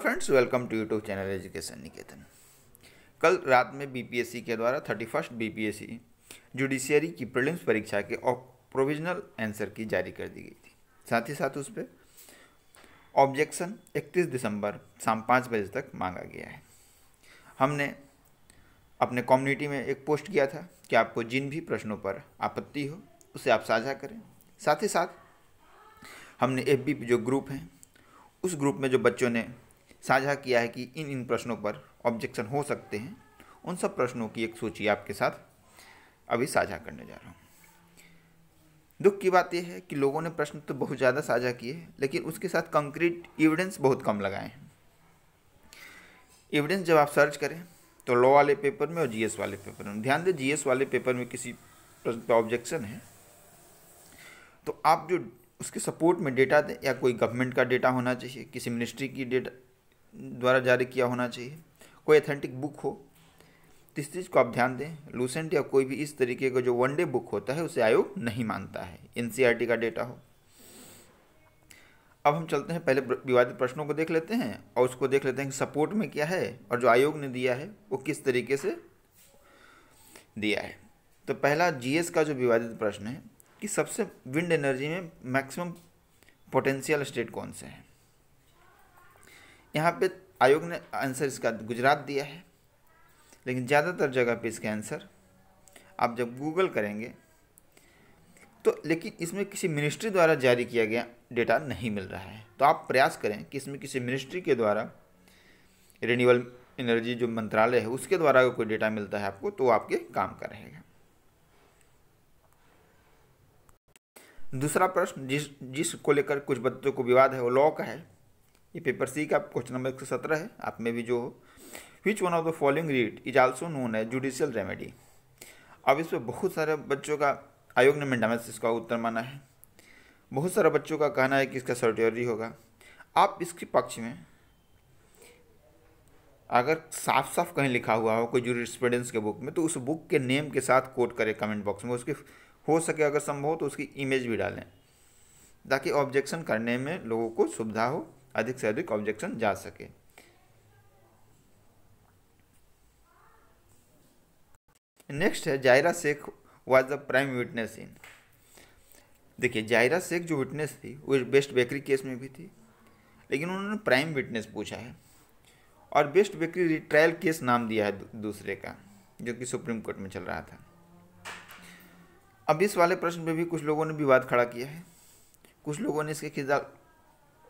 Friends, welcome to YouTube channel education Niketan. कल रात में बीपीएससी के द्वारा 31 बीपीएससी जुडिशियरी की प्रीलिम्स परीक्षा के प्रोविजनल आंसर की जारी कर दी गई थी। साथ ही साथ उस पर ऑब्जेक्शन 31 दिसंबर शाम 5 बजे तक मांगा गया है। हमने अपने कम्युनिटी में एक पोस्ट किया था कि आपको जिन भी प्रश्नों पर आपत्ति हो उसे आप साझा करें। साथ ही साथ हमने एफबी जो ग्रुप हैं उस ग्रुप में जो बच्चों ने साझा किया है कि इन प्रश्नों पर ऑब्जेक्शन हो सकते हैं, उन सब प्रश्नों की एक सूची आपके साथ अभी साझा करने जा रहा हूँ। दुख की बात यह है कि लोगों ने प्रश्न तो बहुत ज़्यादा साझा किए, लेकिन उसके साथ कंक्रीट एविडेंस बहुत कम लगाए हैं। एविडेंस जब आप सर्च करें तो लॉ वाले पेपर में और जीएस वाले पेपर में, ध्यान दें जीएस वाले पेपर में किसी प्रश्न पर ऑब्जेक्शन है तो आप जो उसके सपोर्ट में डेटा दें, या कोई गवर्नमेंट का डेटा होना चाहिए, किसी मिनिस्ट्री की डेटा द्वारा जारी किया होना चाहिए, कोई अथेंटिक बुक हो, तो इस चीज़ को आप ध्यान दें। लूसेंट या कोई भी इस तरीके का जो वनडे बुक होता है उसे आयोग नहीं मानता है, एनसीईआरटी का डेटा हो। अब हम चलते हैं, पहले विवादित प्रश्नों को देख लेते हैं और उसको देख लेते हैं कि सपोर्ट में क्या है और जो आयोग ने दिया है वो किस तरीके से दिया है। तो पहला जीएस का जो विवादित प्रश्न है कि सबसे विंड एनर्जी में मैक्सिमम पोटेंशियल स्टेट कौन से है। यहाँ पे आयोग ने आंसर इसका गुजरात दिया है, लेकिन ज़्यादातर जगह पे इसके आंसर आप जब गूगल करेंगे तो लेकिन इसमें किसी मिनिस्ट्री द्वारा जारी किया गया डेटा नहीं मिल रहा है। तो आप प्रयास करें कि इसमें किसी मिनिस्ट्री के द्वारा, रिन्यूएबल एनर्जी जो मंत्रालय है उसके द्वारा अगर कोई डेटा मिलता है आपको तो आपके काम का रहेगा। दूसरा प्रश्न जिसको लेकर कुछ बच्चों को विवाद है वो लॉ का है। ये पेपर सी का क्वेश्चन नंबर 117 है, आप में भी जो हो। Which one of the following writ is also known as judicial remedy. अब इस पर बहुत सारे बच्चों का, आयोग ने मैंडामस इसका उत्तर माना है। बहुत सारे बच्चों का कहना है कि इसका सर्टियरी होगा। आप इसके पक्ष में अगर साफ साफ कहीं लिखा हुआ हो कोई जूरिस्प्रूडेंस के बुक में, तो उस बुक के नेम के साथ कोट करें कमेंट बॉक्स में। उसकी हो सके अगर संभव हो तो उसकी इमेज भी डालें, ताकि ऑब्जेक्शन करने में लोगों को सुविधा हो, अधिक से अधिक ऑब्जेक्शन जा सके। नेक्स्ट है Zaira Sheikh was the prime witness in. देखिए, जायरा शेख जो विटनेस थी वो बेस्ट बेकरी केस में भी थी, लेकिन उन्होंने प्राइम विटनेस पूछा है और बेस्ट बेकरी रिट्रायल केस नाम दिया है दूसरे का, जो कि सुप्रीम कोर्ट में चल रहा था। अब इस वाले प्रश्न पे भी कुछ लोगों ने विवाद खड़ा किया है। कुछ लोगों ने इसके खिलाफ,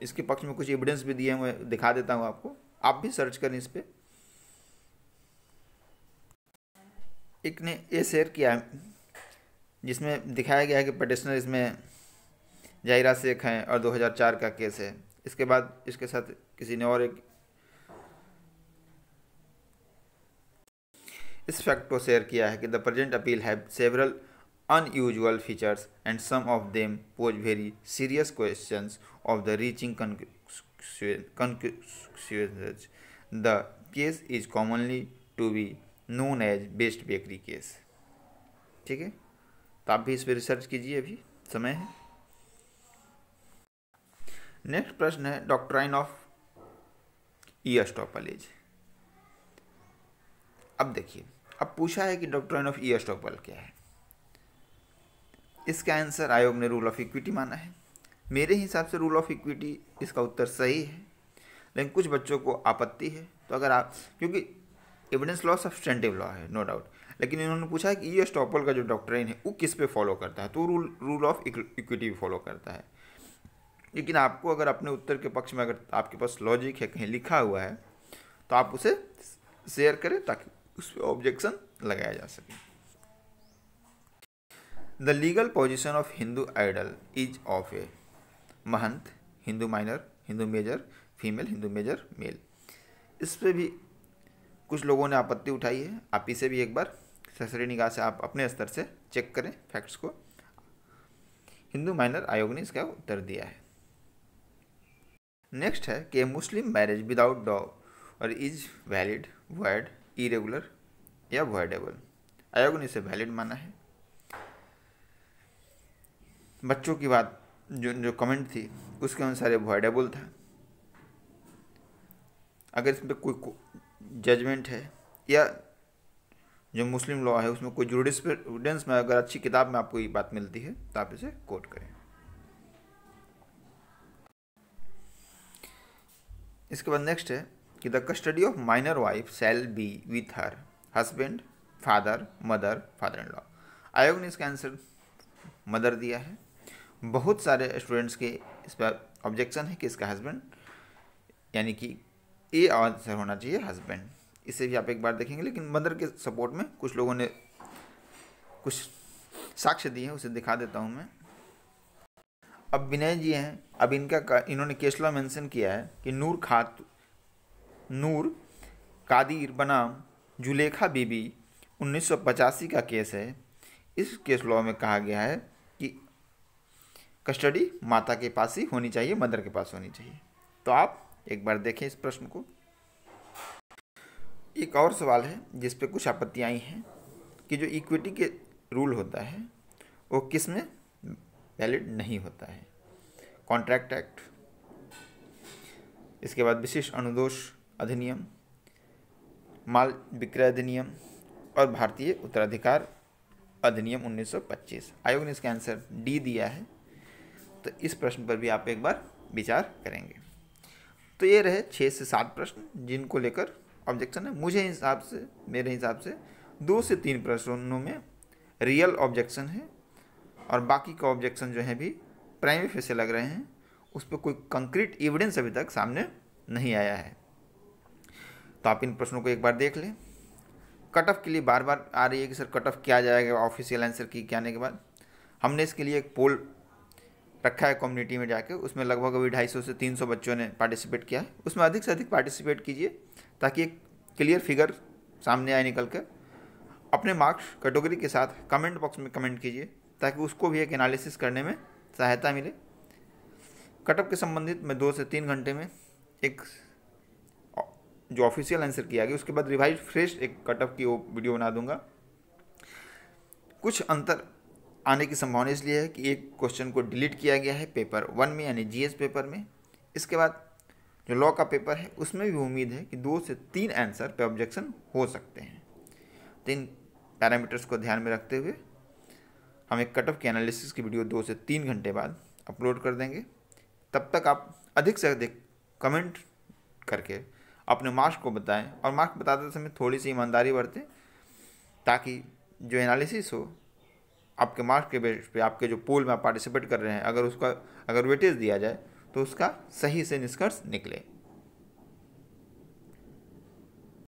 इसके पक्ष में कुछ एविडेंस भी दिए हैं, मैं दिखा देता हूँ आपको, आप भी सर्च करें इस पर। एक ने ये शेयर किया है जिसमें दिखाया गया है कि पटिशनर इसमें जायरा शेख हैं और 2004 का केस है। इसके बाद इसके साथ किसी ने और एक इस फैक्ट को शेयर किया है कि the present appeal have several unusual features and some of them pose very serious questions of the reaching conclusions. The case is commonly to be known as best bakery case. ठीक है, तो आप भी इस पर रिसर्च कीजिए, अभी समय है। नेक्स्ट प्रश्न है डॉक्ट्राइन ऑफ ईस्टॉपल। अब देखिए, अब पूछा है कि डॉक्ट्राइन ऑफ ईस्टॉपल क्या है। इसका आंसर आयोग ने रूल ऑफ इक्विटी माना है। मेरे हिसाब से रूल ऑफ इक्विटी इसका उत्तर सही है, लेकिन कुछ बच्चों को आपत्ति है। तो अगर आप, क्योंकि एविडेंस लॉ सब्सटेंटिव लॉ है नो डाउट, लेकिन इन्होंने पूछा है कि ईस्टॉपल का जो डॉक्ट्राइन है वो किस पे फॉलो करता है, तो रूल ऑफ इक्विटी फॉलो करता है। लेकिन आपको अगर अपने उत्तर के पक्ष में अगर आपके पास लॉजिक है, कहीं लिखा हुआ है, तो आप उसे शेयर करें ताकि उस पर ऑब्जेक्शन लगाया जा सके। The legal position of Hindu idol is of a mahant, Hindu minor, Hindu major female, Hindu major male. इस पर भी कुछ लोगों ने आपत्ति उठाई है। आप इसे भी एक बार सरसरी निगाह से आप अपने स्तर से चेक करें फैक्ट्स को। हिंदू माइनर आयोग ने इसका उत्तर दिया है। नेक्स्ट है कि मुस्लिम marriage without डॉवर is valid, void, irregular या वॉइडेबल। आयोग ने इसे वैलिड माना है। बच्चों की बात जो कमेंट थी उसके अनुसार ये वॉइडेबल था। अगर इसमें कोई जजमेंट है या जो मुस्लिम लॉ है उसमें कोई जुरिस्प्रूडेंस में अगर अच्छी किताब में आपको ये बात मिलती है तो आप इसे कोट करें। इसके बाद नेक्स्ट है कि the custody of minor wife shall be with her husband, father, mother, father in law. आयोग ने इसका आंसर मदर दिया है। बहुत सारे स्टूडेंट्स के इस पर ऑब्जेक्शन है कि इसका हस्बैंड, यानी कि ए आंसर होना चाहिए हस्बैंड। इसे भी आप एक बार देखेंगे, लेकिन मदर के सपोर्ट में कुछ लोगों ने कुछ साक्ष्य दिए हैं, उसे दिखा देता हूँ मैं। अब विनय जी हैं, अब इन्होंने केस लॉ मेंशन किया है कि नूर कादिर बनाम जुलेखा बीबी 1985 का केस है। इस केस लॉ में कहा गया है कि कस्टडी माता के पास ही होनी चाहिए, मदर के पास होनी चाहिए। तो आप एक बार देखें इस प्रश्न को। एक और सवाल है जिस पे कुछ आपत्तियाँ आई हैं कि जो इक्विटी के रूल होता है वो किस में वैलिड नहीं होता है। कॉन्ट्रैक्ट एक्ट, इसके बाद विशिष्ट अनुदोष अधिनियम, माल विक्रय अधिनियम और भारतीय उत्तराधिकार अधिनियम 1925। आयोग ने इसका आंसर डी दिया है। तो इस प्रश्न पर भी आप एक बार विचार करेंगे। तो ये रहे 6 से 7 प्रश्न जिनको लेकर ऑब्जेक्शन है। मेरे हिसाब से 2 से 3 प्रश्नों में रियल ऑब्जेक्शन है और बाकी का ऑब्जेक्शन जो है भी प्राइमरी फेस लग रहे हैं, उस पर कोई कंक्रीट एविडेंस अभी तक सामने नहीं आया है। तो आप इन प्रश्नों को एक बार देख लें। कट ऑफ के लिए बार बार आ रही है कि सर कट ऑफ क्या जाएगा ऑफिशियल आंसर की के आने के बाद। हमने इसके लिए एक पोल रखा है कम्युनिटी में जाके, उसमें लगभग अभी 250 से 300 बच्चों ने पार्टिसिपेट किया है। उसमें अधिक से अधिक पार्टिसिपेट कीजिए ताकि एक क्लियर फिगर सामने आए निकल कर। अपने मार्क्स कैटेगरी के साथ कमेंट बॉक्स में कमेंट कीजिए ताकि उसको भी एक एनालिसिस करने में सहायता मिले। कट ऑफ के संबंधित मैं 2 से 3 घंटे में एक जो ऑफिशियल आंसर किया गया उसके बाद रिवाइज फ्रेश एक कट ऑफ की वो वीडियो बना दूंगा। कुछ अंतर आने की संभावना इसलिए है कि एक क्वेश्चन को डिलीट किया गया है पेपर 1 में, यानी जीएस पेपर में। इसके बाद जो लॉ का पेपर है उसमें भी उम्मीद है कि 2 से 3 आंसर पे ऑब्जेक्शन हो सकते हैं। तो इन पैरामीटर्स को ध्यान में रखते हुए हम एक कट ऑफ की एनालिसिस की वीडियो 2 से 3 घंटे बाद अपलोड कर देंगे। तब तक आप अधिक से अधिक कमेंट करके अपने मार्क्स को बताएं और मार्क्स बताते समय थोड़ी सी ईमानदारी बरतें ताकि जो एनालिसिस हो आपके मार्क्स के बेस पे, आपके जो पोल में आप पार्टिसिपेट कर रहे हैं, अगर वेटेज दिया जाए तो उसका सही से निष्कर्ष निकले।